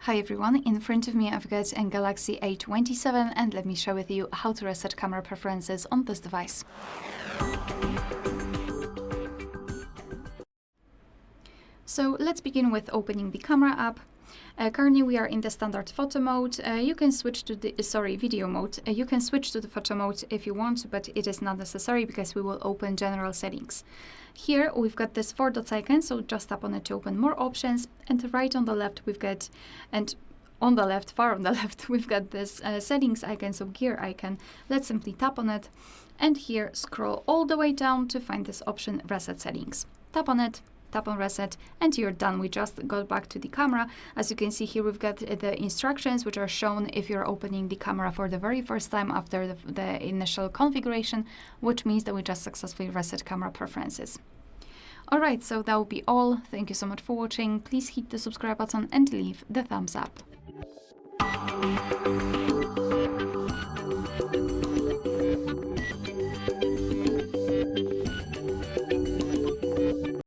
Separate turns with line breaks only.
Hi everyone, in front of me I've got a Galaxy A27 and let me share with you how to reset camera preferences on this device. So let's begin with opening the camera app. Currently we are in the standard photo mode. You can switch to the video mode. You can switch to the photo mode if you want, but it is not necessary because we will open general settings. Here we've got this 4 dots icon, so just tap on it to open more options. And right on the left we've got, and on the left, far on the left, we've got this settings icon, so gear icon. Let's simply tap on it, and here scroll all the way down to find this option, reset settings. Tap on it. Tap on reset and you're done. We just got back to the camera. As you can see here, we've got the instructions which are shown if you're opening the camera for the very first time after the initial configuration, which means that we just successfully reset camera preferences. Alright, so that will be all. Thank you so much for watching. Please hit the subscribe button and leave the thumbs up.